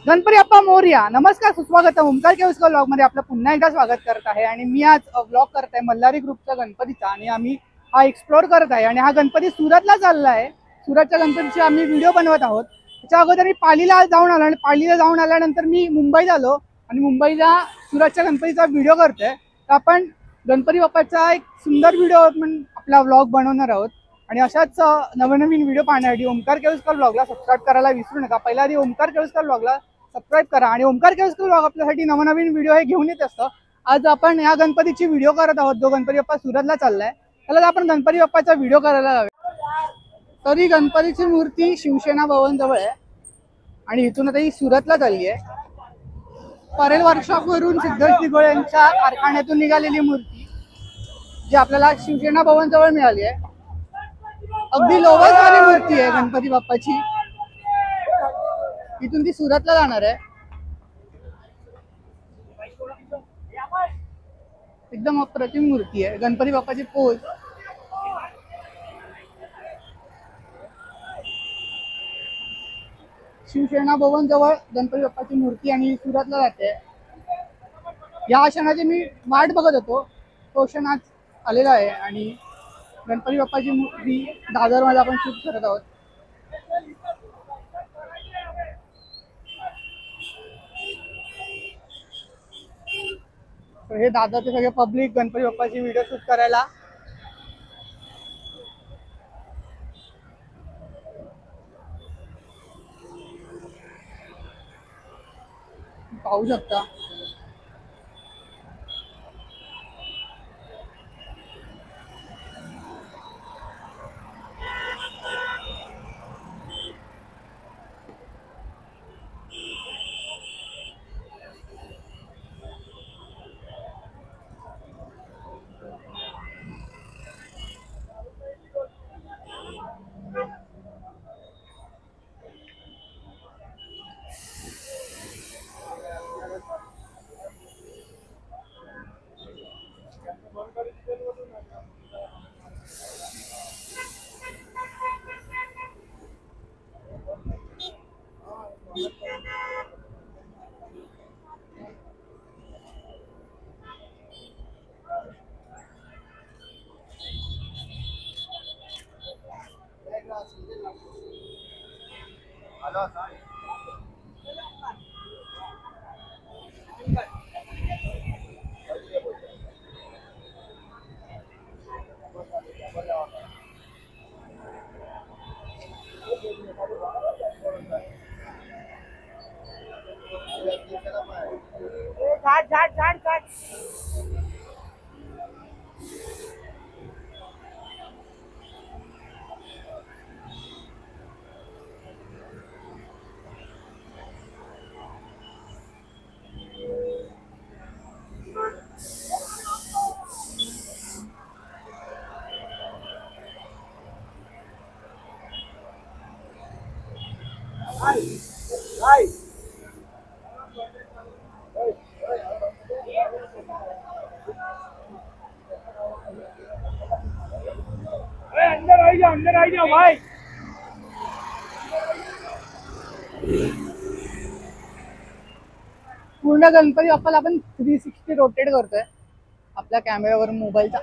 गणपती बाप्पा मोरया. नमस्कार, सुस्वागत. ओमकार केवस्कर ब्लॉग मध्ये आपलं पुन्हा एकदा स्वागत करत आहे. आणि मी आज ब्लॉग करत आहे मल्हारी ग्रुपचा गणपतीचा, आणि आम्ही हा एक्सप्लोर करत आहे. आणि हा गणपती सुरतला चालला आहे. सुरतच्या गणपतीचे आम्ही व्हिडिओ बनवत आहोत. त्याच्या अगोदर मी पालीला जाऊन आलो, आणि पालीला जाऊन आल्यानंतर मी मुंबईत आलो, आणि मुंबईला सुरतच्या गणपतीचा व्हिडिओ करतोय. तर आपण गणपती बाप्पाचा एक सुंदर व्हिडिओ आपण आपला व्लॉग बनवणार आहोत. आणि अशाच नवनवीन व्हिडिओ पाहण्यासाठी ओमकार केवस्कर ब्लॉगला सबस्क्राईब करायला विसरू नका. पहिला आधी ओमकार केवस्कर ब्लॉगला सबस्क्राईब करा. आणि ओमकार केवस्कर ब्लॉग आपल्यासाठी नवनवीन व्हिडिओ हे घेऊन येत असतं. आज आपण या गणपतीची व्हिडिओ करत आहोत, जो गणपती बाप्पा सुरतला चाललाय. त्याला आपण गणपती बाप्पाचा व्हिडिओ करायला लावूया. तरी गणपतीची मूर्ती शिवसेना भवन जवळ आहे, आणि इथून आता ही सुरतला चालली आहे. परेल वर्कशॉप वरून सिद्धेश दिघोळे यांच्या कारखान्यातून निघालेली मूर्ती, जी आपल्याला शिवसेना भवन जवळ मिळाली आहे. अगदी लोवरवाली मूर्ती आहे गणपती बाप्पाची. इथून ती सुरतला जाणार आहे. एकदम अप्रतिम मूर्ती आहे. गणपती बाप्पाची पोज. शिवसेना भवन जवळ गणपती बाप्पाची मूर्ती आणि सुरतला जाते. या क्षणाची मी वाट बघत होतो. तो क्षण आज आलेला आहे, आणि गणपती बाप्पाची मूर्ती दादरमध्ये आपण शूट करत आहोत. तर हे दादाचे सगळे पब्लिक गणपती बाप्पाची व्हिडिओ शूट करायला. पाहू शकता. अंदर आई जाओ भाई. पूर्ण गणपती बाप्पाला आपण 360 रोटेट करतोय आपल्या कॅमेऱ्यावर मोबाईलचा.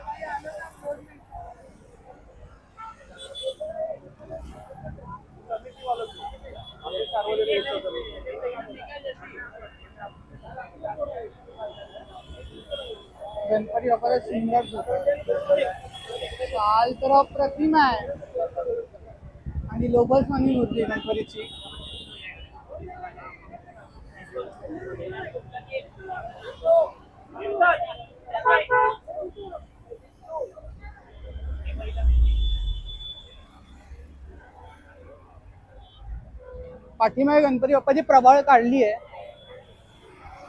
गणपती बाप्पाला सुंदर चाल तर अप्रतिम आहे, आणि लोबल स्वामी मूर्ती गणपतीची. पाठीमागे गणपती बाप्पाची प्रभाळ काढली आहे,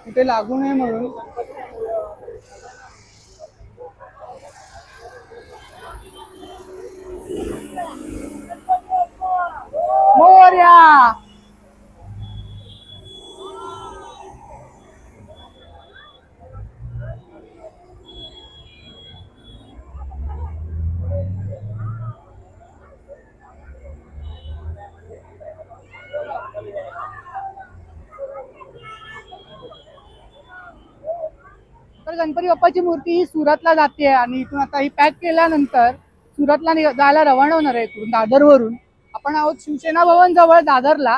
कुठे लागू नये म्हणून. मोरया. तर गणपती बाप्पाची मूर्ती ही सुरतला जाते आणि इथून आता ही पॅक केल्यानंतर सुरतला जायला रवाना होणार आहे इकडून दादरवरून. आपण आहोत शिवसेना भवन जवळ दादरला.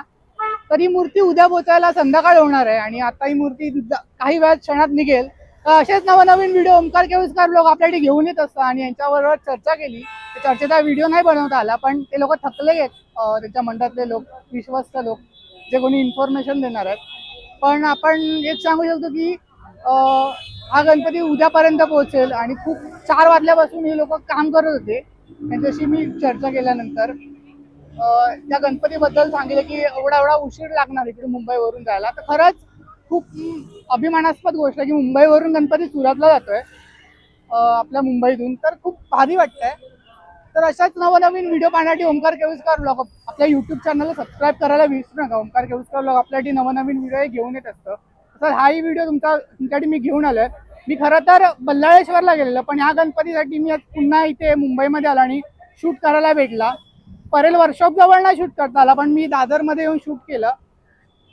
तर ही मूर्ती उद्या पोहोचायला संध्याकाळ होणार आहे आणि आता ही मूर्ती काही वेळात क्षणात निघेल. तर असेच नवनवीन व्हिडिओ ओमकार केविस्कर लोक आपल्याकडे घेऊन येत असतात आणि यांच्याबरोबर चर्चा केली. चर्चेचा व्हिडिओ नाही बनवता आला पण ते लोक थकले आहेत, त्यांच्या मंडळातले लोक, विश्वस्त लोक जे कोणी इन्फॉर्मेशन देणार आहेत. पण आपण हेच सांगू शकतो की हा गणपती उद्यापर्यंत पोहोचेल आणि खूप 4 वाजल्यापासून हे लोक काम करत होते. त्यांच्याशी मी चर्चा केल्यानंतर त्या गणपतीबद्दल सांगितलं की एवढा एवढा उशीर लागणार इकडे मुंबईवरून जायला. तर खरंच खूप अभिमानास्पद गोष्ट आहे की मुंबईवरून गणपती सुरतला जातोय आपल्या मुंबईतून. तर खूप भारी वाटतंय. तर अशाच नवनवीन व्हिडिओ पाहण्यासाठी ओमकार केविस्कर ब्लॉग आपल्या युट्यूब चॅनलला सबस्क्राईब करायला विसरू नका. ओमकार केविस्कर ब्लॉग आपल्यासाठी नवनवीन व्हिडिओ घेऊन येत असतं. तर हाही व्हिडिओ तुमच्यासाठी मी घेऊन आलोय. मी खरं तर बल्लाळेश्वरला गेलेलो पण ह्या गणपतीसाठी मी आज पुन्हा इथे मुंबईमध्ये आला आणि शूट करायला भेटला. परेल वर्कशॉप जवळ नाही शूट करता आला पण मी दादरमध्ये येऊन शूट केलं.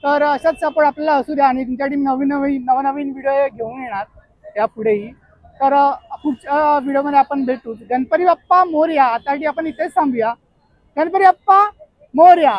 तर अशाच सपोर्ट आपल्याला असू द्या आणि तुमच्यासाठी नवनवीन व्हिडिओ घेऊन येणार यापुढेही. तर पुढच्या व्हिडिओमध्ये आपण भेटू. गणपती बाप्पा मोरया. आता आपण इथेच थांबूया. गणपती बाप्पा मोरया.